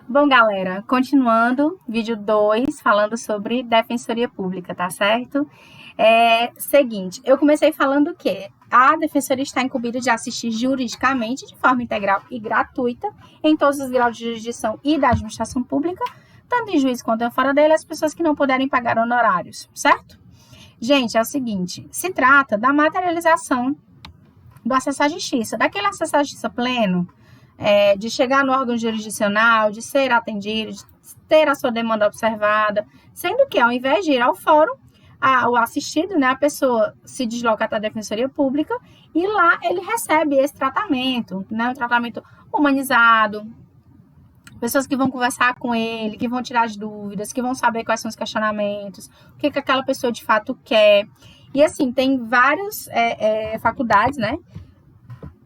Bom, galera, continuando, vídeo 2, falando sobre Defensoria Pública, tá certo? Seguinte, eu comecei falando que a Defensoria está incumbida de assistir juridicamente, de forma integral e gratuita, em todos os graus de jurisdição e da administração pública, tanto em juízo quanto fora dele, as pessoas que não puderem pagar honorários, certo? Gente, é o seguinte, se trata da materialização do acesso à justiça, daquele acesso à justiça pleno, de chegar no órgão jurisdicional, de ser atendido, de ter a sua demanda observada, sendo que ao invés de ir ao fórum, o assistido, né, a pessoa se desloca até a Defensoria Pública e lá ele recebe esse tratamento, né, um tratamento humanizado, pessoas que vão conversar com ele, que vão tirar as dúvidas, que vão saber quais são os questionamentos, o que aquela pessoa de fato quer. E assim, tem várias faculdades, né,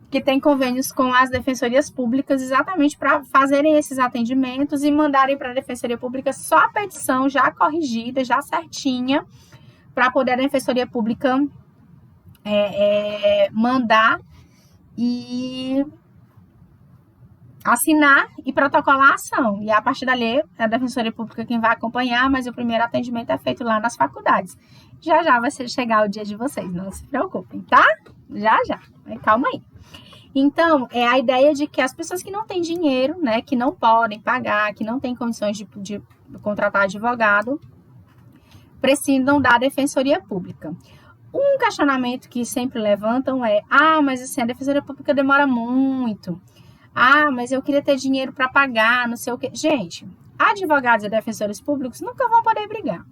que tem convênios com as defensorias públicas exatamente para fazerem esses atendimentos e mandarem para a Defensoria Pública só a petição já corrigida, já certinha, para poder a Defensoria Pública mandar e assinar e protocolar a ação. E a partir dali, é a Defensoria Pública quem vai acompanhar, mas o primeiro atendimento é feito lá nas faculdades. Já já vai chegar o dia de vocês, não se preocupem, tá? Já. Calma aí. Então, é a ideia de que as pessoas que não têm dinheiro, né, que não podem pagar, que não têm condições de contratar advogado, precisam da Defensoria Pública. Um questionamento que sempre levantam é: mas assim, a Defensoria Pública demora muito. Mas eu queria ter dinheiro para pagar, não sei o quê. Gente, advogados e defensores públicos nunca vão poder brigar.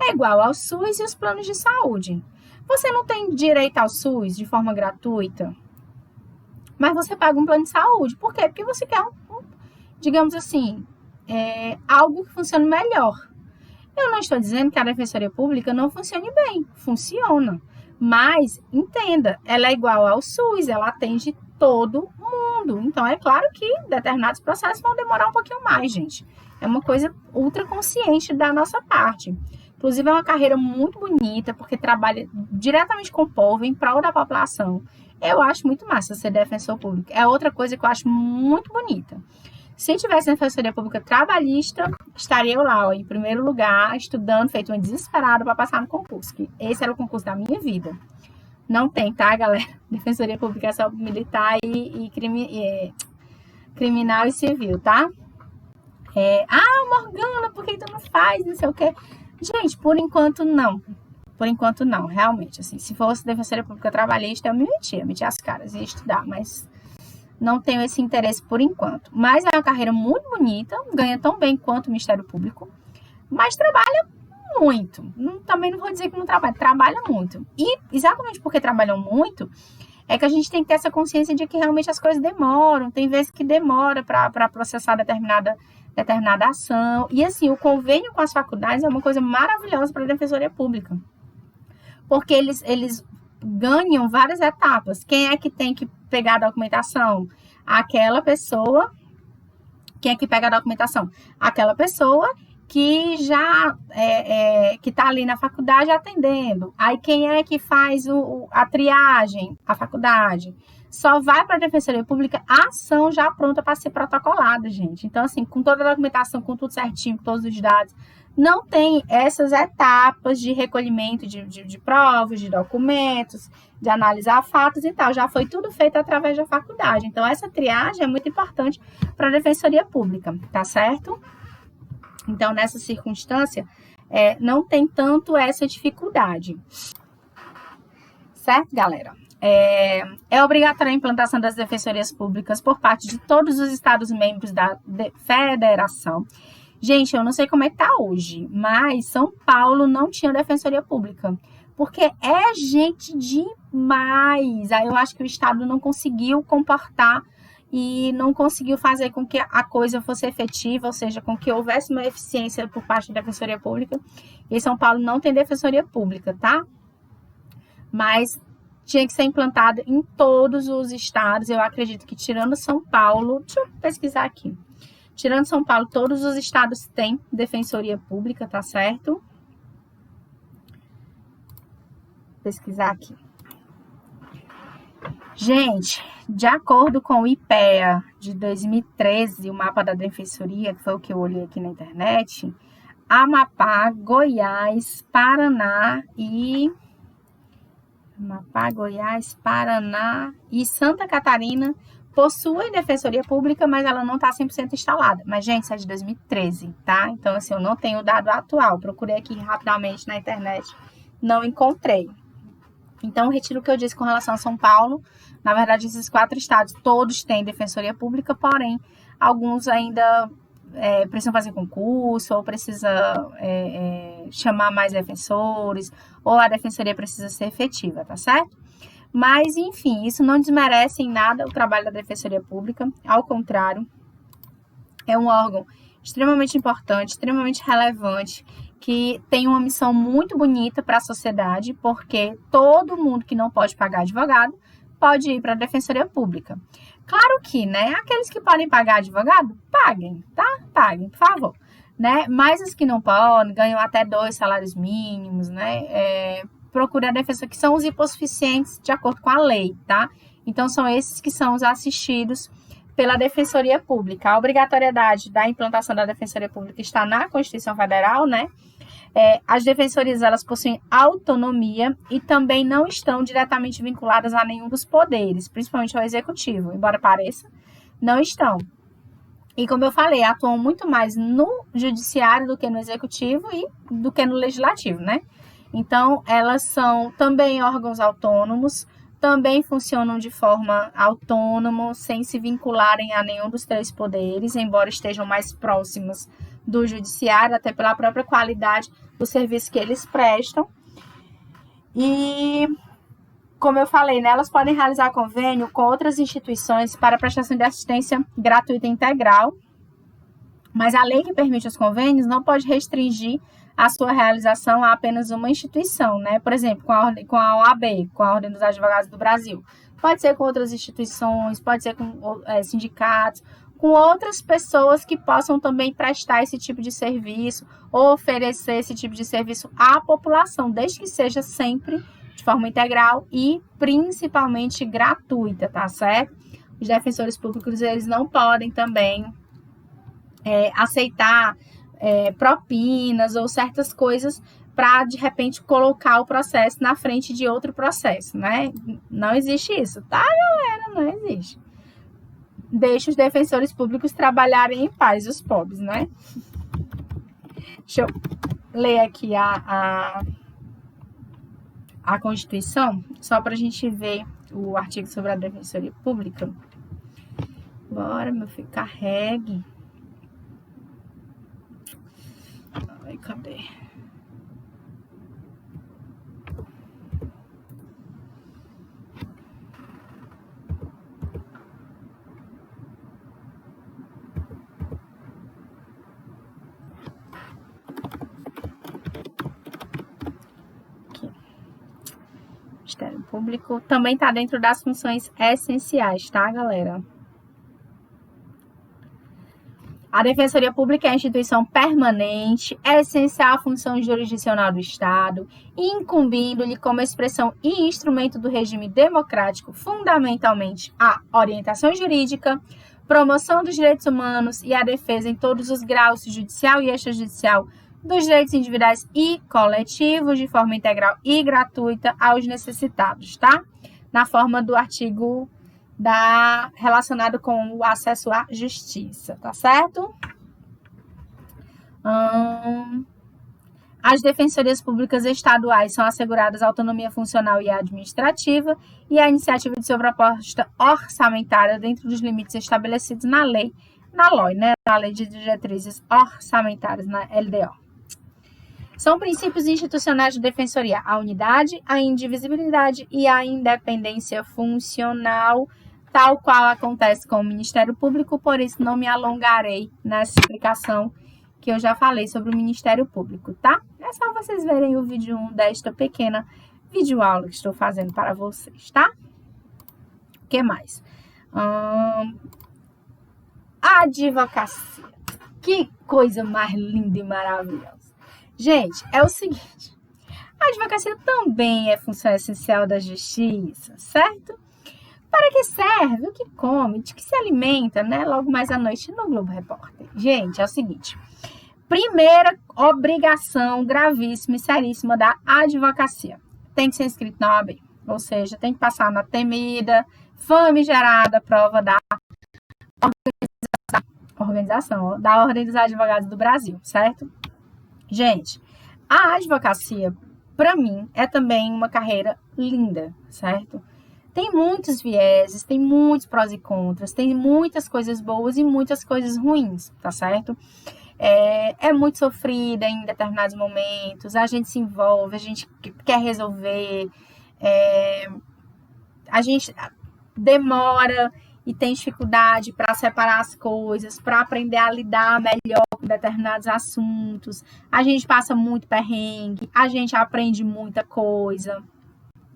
É igual ao SUS e os planos de saúde. Você não tem direito ao SUS de forma gratuita, mas você paga um plano de saúde. Por quê? Porque você quer, digamos assim, algo que funcione melhor. Eu não estou dizendo que a Defensoria Pública não funcione bem. Funciona. Mas, entenda, ela é igual ao SUS, ela atende todo mundo. Então, é claro que determinados processos vão demorar um pouquinho mais, gente. É uma coisa ultra consciente da nossa parte. Inclusive, é uma carreira muito bonita, porque trabalha diretamente com o povo, em prol da população. Eu acho muito massa ser defensor público. É outra coisa que eu acho muito bonita. Se tivesse Defensoria Pública trabalhista, estaria eu lá, em primeiro lugar, estudando, feito uma desesperada para passar no concurso. Que esse era o concurso da minha vida. Não tem, tá, galera? Defensoria Pública é só militar e criminal e civil, tá? Morgana, por que tu não faz? Não sei o quê. Gente, por enquanto não. Por enquanto não, realmente. Assim, se fosse Defensoria Pública trabalhista, eu metia as caras, ia estudar, mas não tenho esse interesse por enquanto. Mas é uma carreira muito bonita, ganha tão bem quanto o Ministério Público, mas trabalha muito. Também não vou dizer que não trabalha muito. E exatamente porque trabalham muito, é que a gente tem que ter essa consciência de que realmente as coisas demoram. Tem vezes que demora para processar determinada ação. E assim, o convênio com as faculdades é uma coisa maravilhosa para a Defensoria Pública. Porque eles ganham várias etapas. Quem é que tem que pegar a documentação? Aquela pessoa. Quem é que pega a documentação? Aquela pessoa que já que está ali na faculdade atendendo. Aí quem é que faz a triagem? A faculdade. Só vai para a Defensoria Pública a ação já pronta para ser protocolada, gente. Então, assim, com toda a documentação, com tudo certinho, com todos os dados, não tem essas etapas de recolhimento de provas, de documentos, de analisar fatos e tal. Já foi tudo feito através da faculdade. Então, essa triagem é muito importante para a Defensoria Pública, tá certo? Então, nessa circunstância, não tem tanto essa dificuldade. Certo, galera? É obrigatória a implantação das defensorias públicas por parte de todos os estados membros da federação. Gente, eu não sei como é que tá hoje, mas São Paulo não tinha defensoria pública, porque é gente demais. Aí eu acho que o estado não conseguiu comportar e não conseguiu fazer com que a coisa fosse efetiva, ou seja, com que houvesse uma eficiência por parte da Defensoria Pública. E São Paulo não tem Defensoria Pública, tá? Mas tinha que ser implantado em todos os estados. Eu acredito que tirando São Paulo, deixa eu pesquisar aqui. Tirando São Paulo, todos os estados têm Defensoria Pública, tá certo? Pesquisar aqui. Gente, De acordo com o IPEA de 2013, o mapa da Defensoria, que foi o que eu olhei aqui na internet, Amapá, Goiás, Paraná e Santa Catarina possuem defensoria pública, mas ela não está 100% instalada. Mas, gente, isso é de 2013, tá? Então, assim, eu não tenho o dado atual. Procurei aqui rapidamente na internet, não encontrei. Então, retiro o que eu disse com relação a São Paulo. Na verdade, esses 4 estados, todos têm defensoria pública, porém, alguns ainda precisam fazer concurso, ou precisa chamar mais defensores, ou a defensoria precisa ser efetiva, tá certo? Mas, enfim, isso não desmerece em nada o trabalho da Defensoria Pública, ao contrário, é um órgão extremamente importante, extremamente relevante, que tem uma missão muito bonita para a sociedade, porque todo mundo que não pode pagar advogado pode ir para a Defensoria Pública. Claro que, né, aqueles que podem pagar advogado, paguem, tá? Paguem, por favor. Né? Mas os que não podem, ganham até 2 salários mínimos, né? Procure a defesa, que são os hipossuficientes de acordo com a lei, tá? Então, são esses que são os assistidos pela Defensoria Pública. A obrigatoriedade da implantação da Defensoria Pública está na Constituição Federal, né? As defensorias, elas possuem autonomia e também não estão diretamente vinculadas a nenhum dos poderes, principalmente ao Executivo, embora pareça, não estão. E como eu falei, atuam muito mais no Judiciário do que no Executivo e do que no Legislativo, né? Então, elas são também órgãos autônomos, também funcionam de forma autônoma, sem se vincularem a nenhum dos 3 poderes, embora estejam mais próximas do Judiciário, até pela própria qualidade do serviço que eles prestam. E, como eu falei, né, elas podem realizar convênio com outras instituições para prestação de assistência gratuita e integral, mas a lei que permite os convênios não pode restringir a sua realização a apenas uma instituição, né? Por exemplo, com a OAB, com a Ordem dos Advogados do Brasil. Pode ser com outras instituições, pode ser com sindicatos, com outras pessoas que possam também prestar esse tipo de serviço, ou oferecer esse tipo de serviço à população, desde que seja sempre de forma integral e principalmente gratuita, tá certo? Os defensores públicos, eles não podem também aceitar propinas ou certas coisas para, de repente, colocar o processo na frente de outro processo, né? Não existe isso, tá, galera? Não existe. Deixa os defensores públicos trabalharem em paz, os pobres, né? Deixa eu ler aqui a Constituição, só para a gente ver o artigo sobre a Defensoria Pública. Bora, meu filho, carregue. Ai, cadê? Ministério Público também está dentro das funções essenciais, tá, galera? A Defensoria Pública é a instituição permanente, é essencial à função jurisdicional do Estado, incumbindo-lhe como expressão e instrumento do regime democrático, fundamentalmente a orientação jurídica, promoção dos direitos humanos e a defesa em todos os graus, judicial e extrajudicial, dos direitos individuais e coletivos, de forma integral e gratuita aos necessitados, tá? Na forma do artigo relacionado com o acesso à justiça, tá certo? As defensorias públicas estaduais são asseguradas a autonomia funcional e administrativa e a iniciativa de sua proposta orçamentária dentro dos limites estabelecidos na LOI, né? Na Lei de Diretrizes Orçamentárias, na LDO. São princípios institucionais de defensoria: a unidade, a indivisibilidade e a independência funcional, tal qual acontece com o Ministério Público, por isso não me alongarei nessa explicação que eu já falei sobre o Ministério Público, tá? É só vocês verem o vídeo 1 desta pequena videoaula que estou fazendo para vocês, tá? O que mais? Advocacia. Que coisa mais linda e maravilhosa. Gente, é o seguinte, a advocacia também é função essencial da justiça, certo? Para que serve? O que come? De que se alimenta, né? Logo mais à noite no Globo Repórter. Gente, é o seguinte. Primeira obrigação gravíssima e seríssima da advocacia. Tem que ser inscrito na OAB. Ou seja, tem que passar na temida, famigerada prova da organização, da Ordem dos Advogados do Brasil, certo? Gente, a advocacia, para mim, é também uma carreira linda, certo? Tem muitos vieses, tem muitos prós e contras, tem muitas coisas boas e muitas coisas ruins, tá certo? É muito sofrida em determinados momentos, a gente se envolve, a gente quer resolver, a gente demora e tem dificuldade para separar as coisas, para aprender a lidar melhor com determinados assuntos. A gente passa muito perrengue, a gente aprende muita coisa.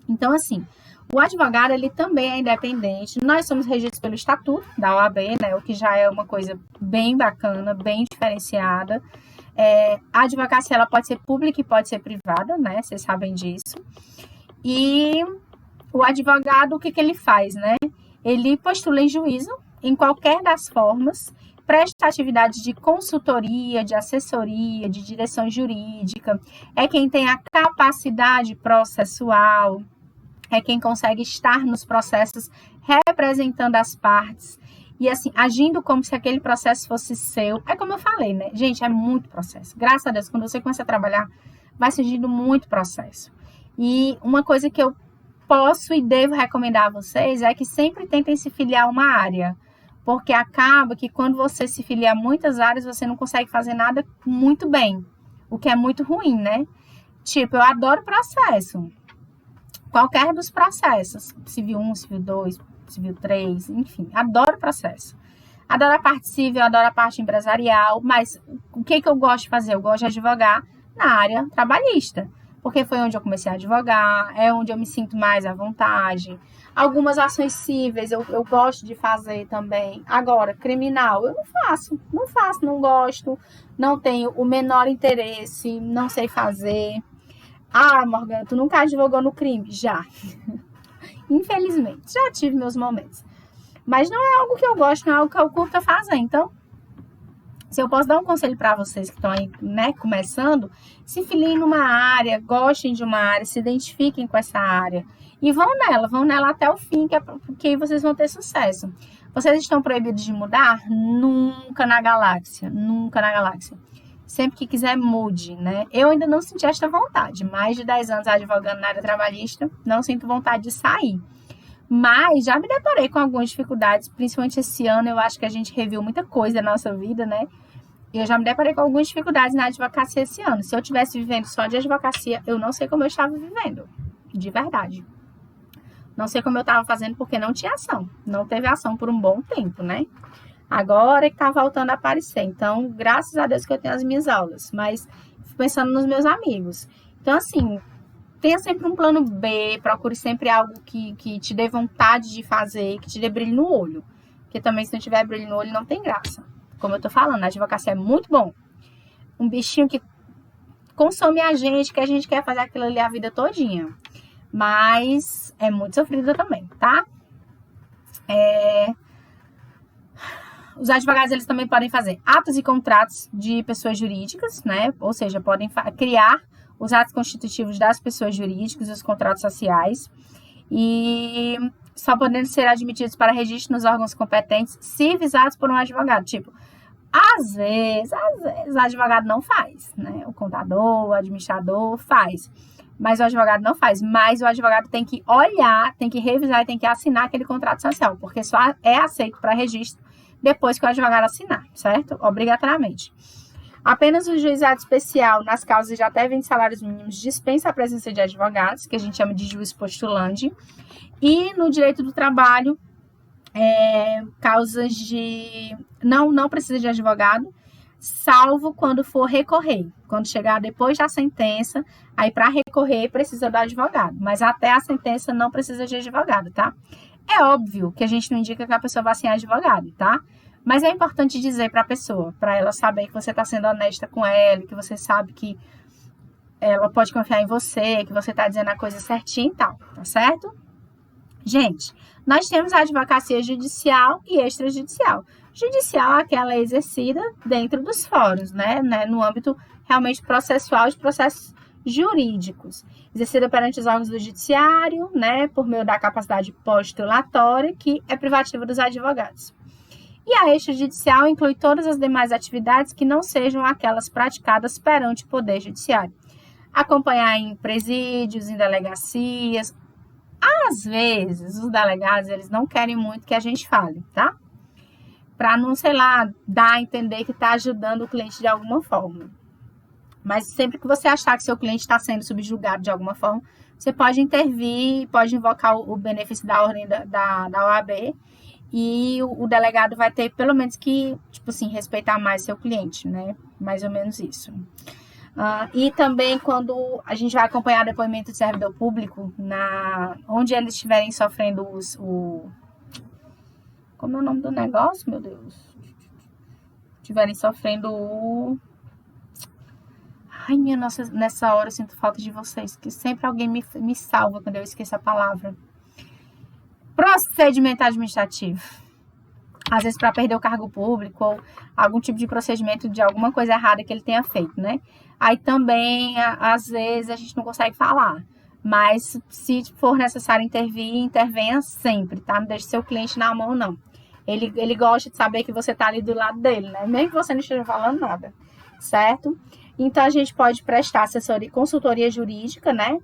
Então, assim, o advogado, ele também é independente. Nós somos regidos pelo Estatuto da OAB, né, o que já é uma coisa bem bacana, bem diferenciada. A advocacia, ela pode ser pública e pode ser privada, né, vocês sabem disso. E o advogado, o que ele faz, né? Ele postula em juízo, em qualquer das formas, presta atividades de consultoria, de assessoria, de direção jurídica, é quem tem a capacidade processual, é quem consegue estar nos processos representando as partes e, assim, agindo como se aquele processo fosse seu. É como eu falei, né? Gente, é muito processo. Graças a Deus, quando você começa a trabalhar, vai surgindo muito processo. E uma coisa que eu posso e devo recomendar a vocês é que sempre tentem se filiar a uma área, porque acaba que quando você se filia a muitas áreas, você não consegue fazer nada muito bem, o que é muito ruim, né? Tipo, eu adoro processo, qualquer dos processos, civil 1, civil 2, civil 3, enfim, adoro processo. Adoro a parte civil, adoro a parte empresarial, mas o que eu gosto de fazer? Eu gosto de advogar na área trabalhista, porque foi onde eu comecei a advogar, é onde eu me sinto mais à vontade. Algumas ações cíveis eu gosto de fazer também. Agora, criminal, eu não faço, não gosto, não tenho o menor interesse, não sei fazer. Ah, Morgana, tu nunca advogou no crime? Já. Infelizmente, já tive meus momentos. Mas não é algo que eu gosto, não é algo que eu curto fazer. Então, se eu posso dar um conselho para vocês que estão aí, né, começando, se filiem numa área, gostem de uma área, se identifiquem com essa área e vão nela até o fim, que aí vocês vão ter sucesso. Vocês estão proibidos de mudar? Nunca na galáxia, nunca na galáxia. Sempre que quiser, mude, né? Eu ainda não senti esta vontade. Mais de 10 anos advogando na área trabalhista, não sinto vontade de sair. Mas já me deparei com algumas dificuldades, principalmente esse ano. Eu acho que a gente reviu muita coisa na nossa vida, né? Eu já me deparei com algumas dificuldades na advocacia esse ano. Se eu estivesse vivendo só de advocacia, eu não sei como eu estava vivendo. De verdade. Não sei como eu estava fazendo porque não tinha ação. Não teve ação por um bom tempo, né? Agora é que tá voltando a aparecer. Então, graças a Deus que eu tenho as minhas aulas. Mas fico pensando nos meus amigos. Então, assim, tenha sempre um plano B, procure sempre algo que te dê vontade de fazer, que te dê brilho no olho. Porque também, se não tiver brilho no olho, não tem graça. Como eu tô falando, a advocacia é muito bom. Um bichinho que consome a gente, que a gente quer fazer aquilo ali a vida todinha. Mas é muito sofrida também, tá? Os advogados, eles também podem fazer atos e contratos de pessoas jurídicas, né? Ou seja, podem criar os atos constitutivos das pessoas jurídicas, os contratos sociais, e só podendo ser admitidos para registro nos órgãos competentes se visados por um advogado. Tipo, às vezes o advogado não faz, né? O contador, o administrador faz, mas o advogado não faz. Mas o advogado tem que olhar, tem que revisar e tem que assinar aquele contrato social, porque só é aceito para registro depois que o advogado assinar, certo? Obrigatoriamente. Apenas o juizado especial nas causas de até 20 salários mínimos dispensa a presença de advogados, que a gente chama de juiz postulante. E no direito do trabalho, causas de... Não precisa de advogado, salvo quando for recorrer. Quando chegar depois da sentença, aí para recorrer precisa do advogado. Mas até a sentença não precisa de advogado, tá? É óbvio que a gente não indica que a pessoa vá sem advogado, tá? Mas é importante dizer para a pessoa, para ela saber que você está sendo honesta com ela, que você sabe que ela pode confiar em você, que você está dizendo a coisa certinha e tal, tá certo? Gente, Nós temos a advocacia judicial e extrajudicial. Judicial é aquela exercida dentro dos fóruns, né? No âmbito realmente processual de processos jurídicos. Exercida perante os órgãos do judiciário, né? Por meio da capacidade postulatória, que é privativa dos advogados. E a extrajudicial inclui todas as demais atividades que não sejam aquelas praticadas perante o Poder Judiciário. Acompanhar em presídios, em delegacias. Às vezes, os delegados, eles não querem muito que a gente fale, tá? Para não, sei lá, dar a entender que está ajudando o cliente de alguma forma. Mas sempre que você achar que seu cliente está sendo subjugado de alguma forma, você pode intervir, pode invocar o benefício da ordem da OAB e o delegado vai ter pelo menos que, tipo assim, respeitar mais seu cliente, né? Mais ou menos isso. E também quando a gente vai acompanhar depoimento de servidor público, onde eles estiverem sofrendo como é o nome do negócio, meu Deus? Estiverem sofrendo Ai, minha nossa, nessa hora eu sinto falta de vocês, que sempre alguém me salva quando eu esqueço a palavra. Procedimento administrativo. Às vezes para perder o cargo público ou algum tipo de procedimento de alguma coisa errada que ele tenha feito, né? Aí também, às vezes, a gente não consegue falar. Mas se for necessário intervir, intervenha sempre, tá? Não deixe seu cliente na mão, não. Ele gosta de saber que você tá ali do lado dele, né? Mesmo que você não esteja falando nada, certo? Então, a gente pode prestar assessoria, consultoria jurídica, né?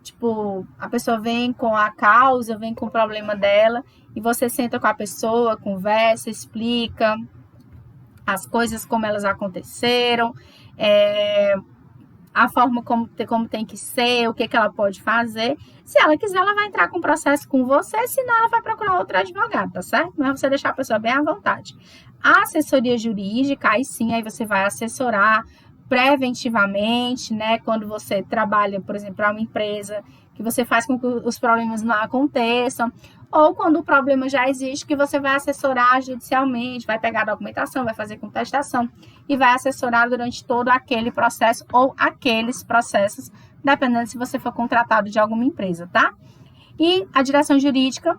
Tipo, a pessoa vem com a causa, vem com o problema dela, e você senta com a pessoa, conversa, explica as coisas como elas aconteceram, a forma como tem que ser, o que ela pode fazer. Se ela quiser, ela vai entrar com processo com você, senão ela vai procurar outro advogado, tá certo? Mas você deixar a pessoa bem à vontade. A assessoria jurídica, aí sim, aí você vai assessorar preventivamente, né? Quando você trabalha, por exemplo, para uma empresa, que você faz com que os problemas não aconteçam, ou quando o problema já existe, que você vai assessorar judicialmente, vai pegar a documentação, vai fazer contestação e vai assessorar durante todo aquele processo ou aqueles processos, dependendo se você for contratado de alguma empresa, tá? E a direção jurídica,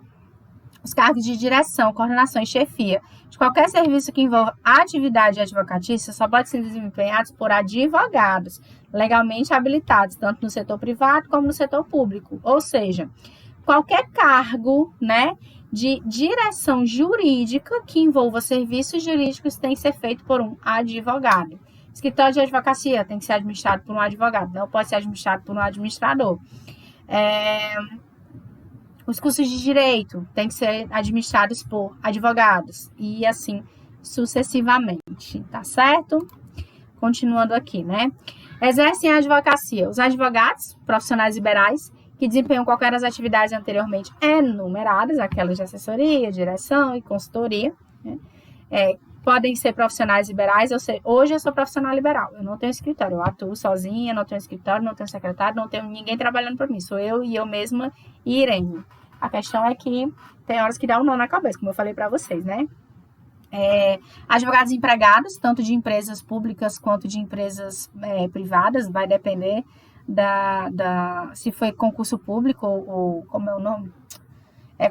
os cargos de direção, coordenação e chefia de qualquer serviço que envolva atividade advocatícia só pode ser desempenhados por advogados legalmente habilitados, tanto no setor privado como no setor público. Ou seja, qualquer cargo, né, de direção jurídica que envolva serviços jurídicos tem que ser feito por um advogado. Escritório de advocacia tem que ser administrado por um advogado, não pode ser administrado por um administrador. Os cursos de direito têm que ser administrados por advogados e assim sucessivamente, tá certo? Continuando aqui, né? Exercem a advocacia os advogados, profissionais liberais, que desempenham qualquer das atividades anteriormente enumeradas, aquelas de assessoria, direção e consultoria, né? Podem ser profissionais liberais, hoje eu sou profissional liberal, eu não tenho escritório, eu atuo sozinha, não tenho escritório, não tenho secretário, não tenho ninguém trabalhando por mim, sou eu e eu mesma e Irene. A questão é que tem horas que dá um nó na cabeça, como eu falei para vocês, né? Advogados empregados, tanto de empresas públicas quanto de empresas privadas, vai depender se foi concurso público ou como é o nome?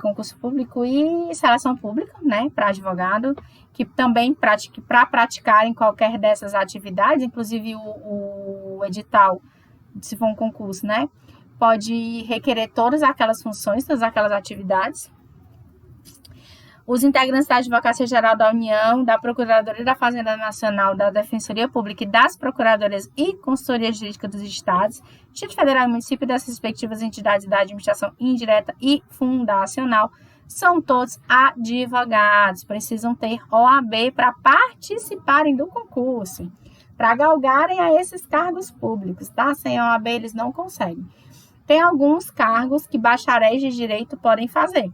Concurso público e seleção pública, né, para advogado, que também para praticar em qualquer dessas atividades, inclusive o edital, se for um concurso, né, pode requerer todas aquelas funções, todas aquelas atividades. Os integrantes da Advocacia Geral da União, da Procuradoria da Fazenda Nacional, da Defensoria Pública e das Procuradorias e Consultoria Jurídica dos Estados, Distrito Federal e Município das respectivas entidades da administração indireta e fundacional, são todos advogados, precisam ter OAB para participarem do concurso, para galgarem a esses cargos públicos, tá? Sem OAB eles não conseguem. Tem alguns cargos que bacharéis de direito podem fazer,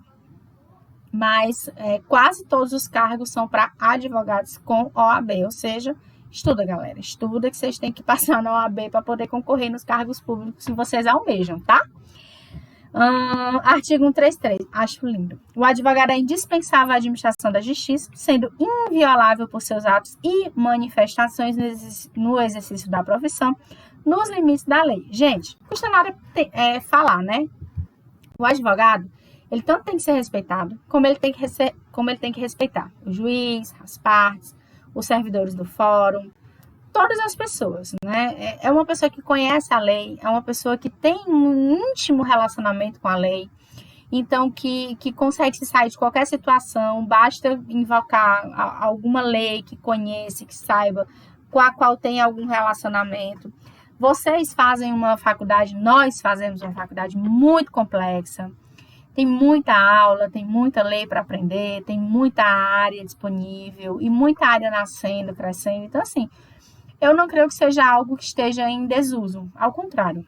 mas quase todos os cargos são para advogados com OAB, ou seja, estuda, galera, estuda que vocês têm que passar na OAB para poder concorrer nos cargos públicos que vocês almejam, tá? Artigo 133, acho lindo. O advogado é indispensável à administração da justiça, sendo inviolável por seus atos e manifestações no exercício da profissão, nos limites da lei. Gente, custa nada falar, né? O advogado, ele tanto tem que ser respeitado, como ele tem que respeitar o juiz, as partes, os servidores do fórum, todas as pessoas, né? É uma pessoa que conhece a lei, é uma pessoa que tem um íntimo relacionamento com a lei, então que consegue se sair de qualquer situação, basta invocar alguma lei que conheça, que saiba, com a qual tem algum relacionamento. Vocês fazem uma faculdade, nós fazemos uma faculdade muito complexa, tem muita aula, tem muita lei para aprender, tem muita área disponível e muita área nascendo, crescendo. Então, assim, eu não creio que seja algo que esteja em desuso. Ao contrário,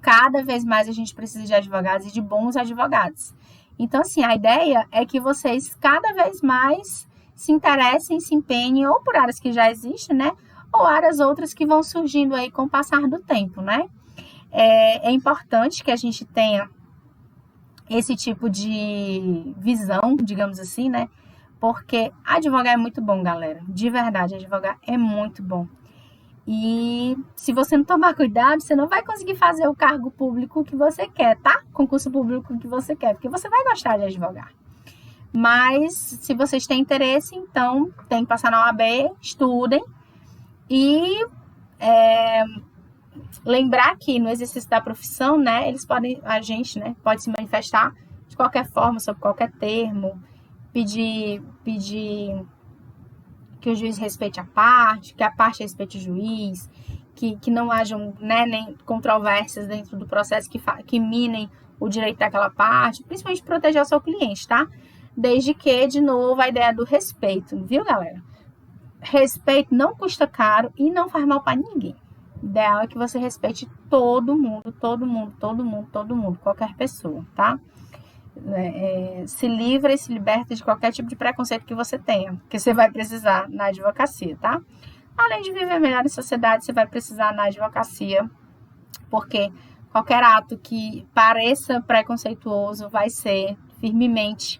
cada vez mais a gente precisa de advogados e de bons advogados. Então, assim, a ideia é que vocês cada vez mais se interessem, se empenhem ou por áreas que já existem, né? Ou áreas outras que vão surgindo aí com o passar do tempo, né? É importante que a gente tenha esse tipo de visão, digamos assim, né? Porque advogar é muito bom, galera. De verdade, advogar é muito bom. E se você não tomar cuidado, você não vai conseguir fazer o cargo público que você quer, tá? Concurso público que você quer, porque você vai gostar de advogar. Mas, se vocês têm interesse, então, tem que passar na OAB, estudem. E lembrar que no exercício da profissão, né, a gente, né, pode se manifestar de qualquer forma, sob qualquer termo, pedir que o juiz respeite a parte, que a parte respeite o juiz, que não hajam, né, nem controvérsias dentro do processo que minem o direito daquela parte, principalmente proteger o seu cliente, tá? Desde que, de novo, a ideia do respeito, viu, galera? Respeito não custa caro e não faz mal para ninguém. O ideal é que você respeite todo mundo, qualquer pessoa, tá? Se livra e se liberta de qualquer tipo de preconceito que você tenha, que você vai precisar na advocacia, tá? Além de viver melhor em sociedade, você vai precisar na advocacia, porque qualquer ato que pareça preconceituoso vai ser firmemente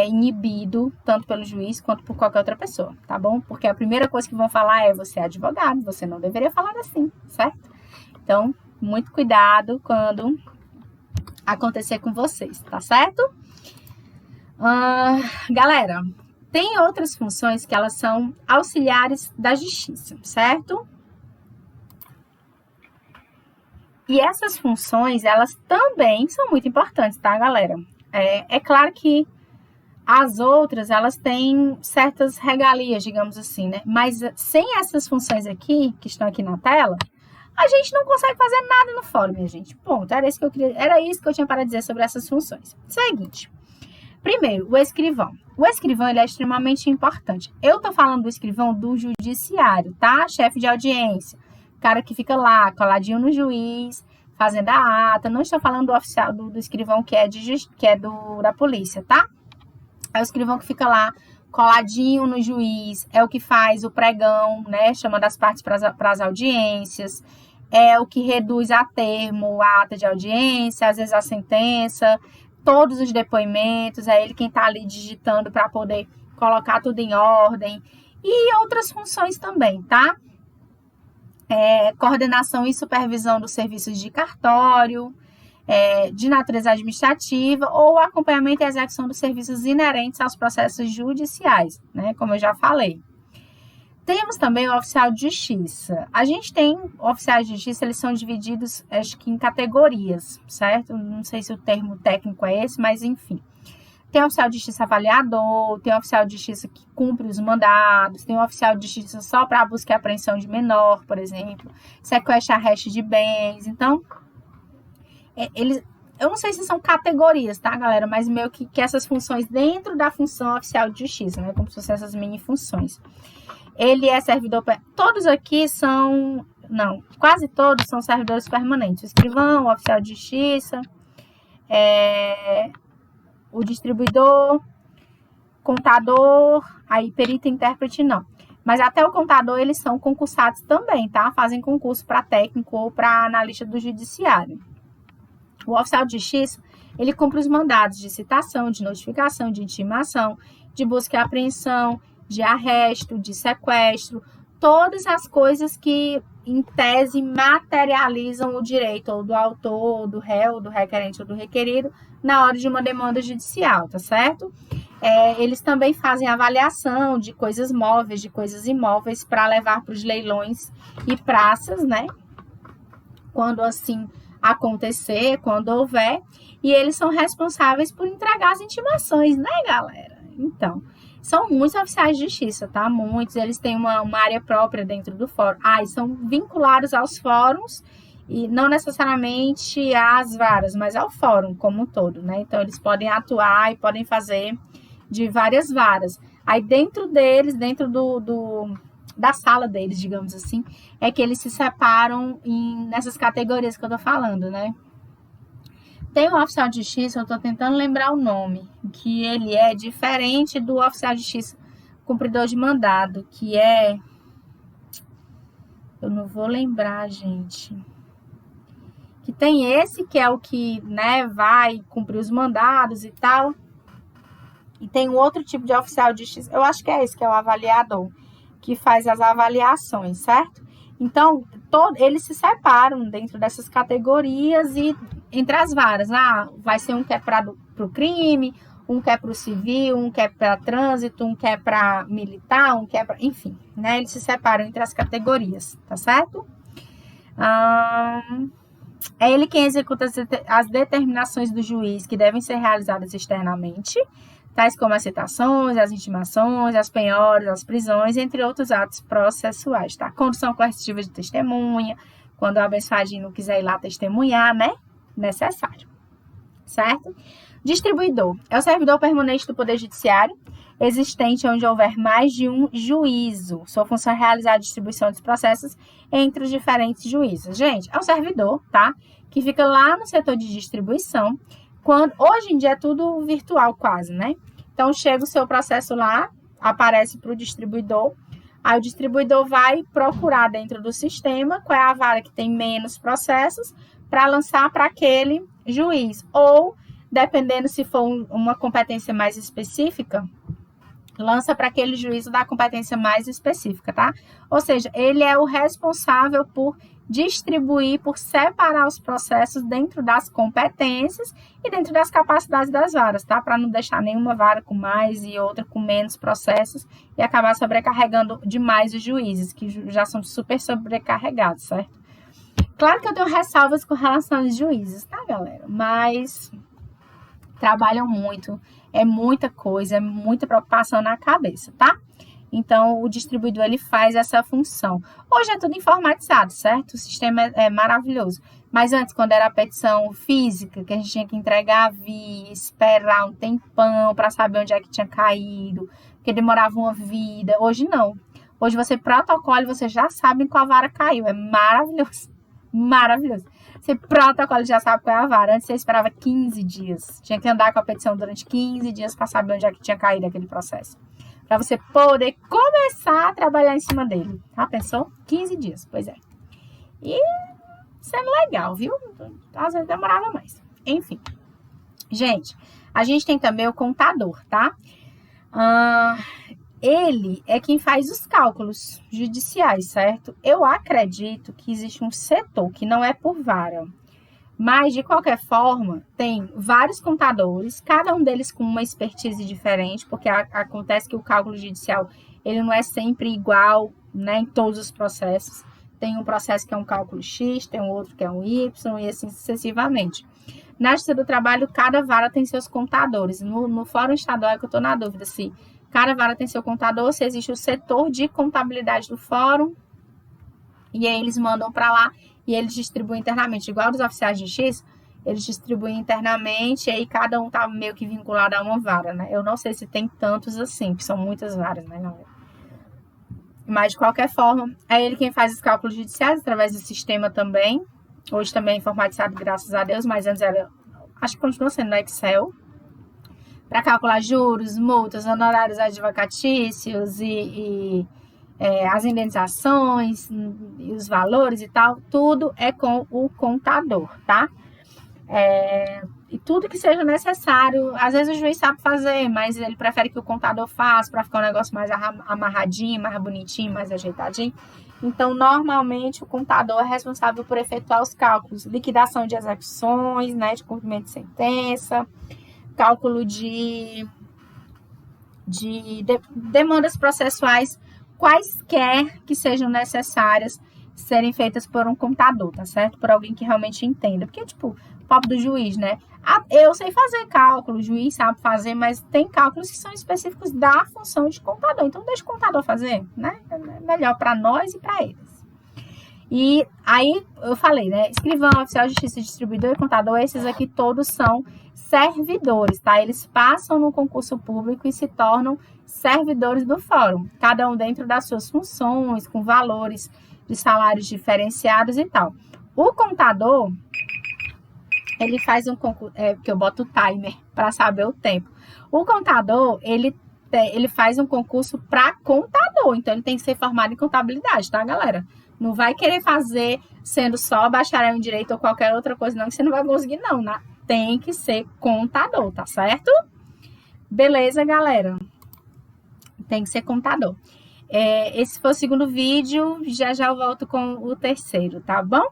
inibido, tanto pelo juiz quanto por qualquer outra pessoa, tá bom? Porque a primeira coisa que vão falar é: você é advogado, você não deveria falar assim, certo? Então, muito cuidado quando acontecer com vocês, tá certo? Galera, tem outras funções que elas são auxiliares da justiça, certo? E essas funções, elas também são muito importantes, tá, galera? É claro que as outras, elas têm certas regalias, digamos assim, né? Mas sem essas funções aqui, que estão aqui na tela, a gente não consegue fazer nada no fórum, minha gente. Ponto. Era isso que eu tinha para dizer sobre essas funções. Seguinte. Primeiro, o escrivão. O escrivão, ele é extremamente importante. Eu tô falando do escrivão do judiciário, tá? Chefe de audiência. Cara que fica lá, coladinho no juiz, fazendo a ata. Não estou falando do oficial, do escrivão que é da polícia, tá? É o escrivão que fica lá, coladinho no juiz, é o que faz o pregão, né? Chama das partes para as audiências, é o que reduz a termo a ata de audiência, às vezes a sentença, todos os depoimentos, é ele quem está ali digitando para poder colocar tudo em ordem, e outras funções também, tá? Coordenação e supervisão dos serviços de cartório, de natureza administrativa, ou acompanhamento e execução dos serviços inerentes aos processos judiciais, né? Como eu já falei. Temos também o oficial de justiça. A gente tem oficiais de justiça, eles são divididos, acho que em categorias, certo? Não sei se o termo técnico é esse, mas enfim. Tem o oficial de justiça avaliador, tem o oficial de justiça que cumpre os mandados, tem o oficial de justiça só para busca e apreensão de menor, por exemplo, sequestro e arresto de bens. Então, eu não sei se são categorias, tá, galera? Mas meio que essas funções dentro da função oficial de justiça, né? Como se fossem essas mini funções. Ele é servidor... Todos aqui são... Não, quase todos são servidores permanentes. O escrivão, o oficial de justiça, o distribuidor, contador, aí perito e intérprete não. Mas até o contador, eles são concursados também, tá? Fazem concurso para técnico ou para analista do judiciário. O oficial de justiça, ele cumpre os mandados de citação, de notificação, de intimação, de busca e apreensão, de arresto, de sequestro, todas as coisas que, em tese, materializam o direito ou do autor, ou do réu, do requerente ou do requerido na hora de uma demanda judicial, tá certo? Eles também fazem avaliação de coisas móveis, de coisas imóveis, para levar para os leilões e praças, né? Quando assim acontecer, quando houver, e eles são responsáveis por entregar as intimações, né, galera? Então, são muitos oficiais de justiça, tá? Muitos, eles têm uma área própria dentro do fórum. E são vinculados aos fóruns, e não necessariamente às varas, mas ao fórum como um todo, né? Então, eles podem atuar e podem fazer de várias varas. Aí, dentro deles, dentro da sala deles, digamos assim, é que eles se separam nessas categorias que eu tô falando, né? Tem um oficial de justiça, eu tô tentando lembrar o nome, que ele é diferente do oficial de justiça cumpridor de mandado, que é... Eu não vou lembrar, gente. Que tem esse que é o que, né, vai cumprir os mandados e tal. E tem um outro tipo de oficial de justiça, eu acho que é esse, que é o avaliador, que faz as avaliações, certo? Então, eles se separam dentro dessas categorias e entre as varas. Vai ser um que é para o crime, um que é para o civil, um que é para trânsito, um que é para militar, um que é para... Enfim, né? Eles se separam entre as categorias, tá certo? É ele quem executa as determinações do juiz que devem ser realizadas externamente, tais como as citações, as intimações, as penhoras, as prisões, entre outros atos processuais, tá? Condução coercitiva de testemunha, quando o abençoado não quiser ir lá testemunhar, né? Necessário, certo? Distribuidor é o servidor permanente do Poder Judiciário, existente onde houver mais de um juízo. Sua função é realizar a distribuição dos processos entre os diferentes juízos. Gente, é um servidor, tá? Que fica lá no setor de distribuição. Hoje em dia é tudo virtual quase, né? Então, chega o seu processo lá, aparece para o distribuidor, aí o distribuidor vai procurar dentro do sistema qual é a vara que tem menos processos para lançar para aquele juiz. Ou, dependendo se for uma competência mais específica, lança para aquele juízo da competência mais específica, tá? Ou seja, ele é o responsável por distribuir, por separar os processos dentro das competências e dentro das capacidades das varas, tá? Para não deixar nenhuma vara com mais e outra com menos processos e acabar sobrecarregando demais os juízes, que já são super sobrecarregados, certo? Claro que eu tenho ressalvas com relação aos juízes, tá, galera? Mas trabalham muito, é muita coisa, é muita preocupação na cabeça, tá? Então, o distribuidor, ele faz essa função. Hoje é tudo informatizado, certo? O sistema é maravilhoso. Mas antes, quando era a petição física, que a gente tinha que entregar via, esperar um tempão para saber onde é que tinha caído, porque demorava uma vida. Hoje não. Hoje você protocola e você já sabe em qual vara caiu. É maravilhoso. Maravilhoso. Você protocola e já sabe qual é a vara. Antes você esperava 15 dias. Tinha que andar com a petição durante 15 dias para saber onde é que tinha caído aquele processo. Para você poder começar a trabalhar em cima dele. Tá? Pensou? 15 dias, pois é. E sendo legal, viu? Às vezes demorava mais. Enfim. Gente, a gente tem também o contador, tá? Ele é quem faz os cálculos judiciais, certo? Eu acredito que existe um setor que não é por vara. Mas, de qualquer forma, tem vários contadores, cada um deles com uma expertise diferente, porque acontece que o cálculo judicial ele não é sempre igual, né, em todos os processos. Tem um processo que é um cálculo X, tem um outro que é um Y, e assim sucessivamente. Na Justiça do Trabalho, cada vara tem seus contadores. No Fórum Estadual é que eu estou na dúvida se cada vara tem seu contador, se existe o setor de contabilidade do Fórum, e aí eles mandam para lá, e eles distribuem internamente, igual dos oficiais de justiça, eles distribuem internamente, e aí cada um tá meio que vinculado a uma vara, né? Eu não sei se tem tantos assim, que são muitas varas, né, galera? Mas, de qualquer forma, é ele quem faz os cálculos judiciais, através do sistema também. Hoje também é informatizado, graças a Deus, mas antes era, acho que continua sendo no Excel, para calcular juros, multas, honorários advocatícios e as indenizações e os valores e tal, tudo é com o contador, tá? e tudo que seja necessário. Às vezes o juiz sabe fazer, mas ele prefere que o contador faça para ficar um negócio mais amarradinho, mais bonitinho, mais ajeitadinho. Então, normalmente, o contador é responsável por efetuar os cálculos, liquidação de execuções, né, de cumprimento de sentença, cálculo de demandas processuais, quaisquer que sejam necessárias serem feitas por um contador, tá certo? Por alguém que realmente entenda. Porque, tipo, o papo do juiz, né? Eu sei fazer cálculo, o juiz sabe fazer, mas tem cálculos que são específicos da função de contador. Então, deixa o contador fazer, né? É melhor para nós e para eles. E aí, eu falei, né? Escrivão, oficial de justiça, distribuidor e contador, esses aqui todos são servidores, tá? Eles passam no concurso público e se tornam servidores do fórum, cada um dentro das suas funções, com valores de salários diferenciados e tal. O contador, ele faz um concurso, porque eu boto o timer para saber o tempo. O contador, ele faz um concurso para contador, então ele tem que ser formado em contabilidade, tá, galera? Não vai querer fazer sendo só bacharel em direito ou qualquer outra coisa, não, que você não vai conseguir, não, né? Tem que ser contador, tá certo? Beleza, galera? Tem que ser contador. Esse foi o segundo vídeo, já eu volto com o terceiro, tá bom?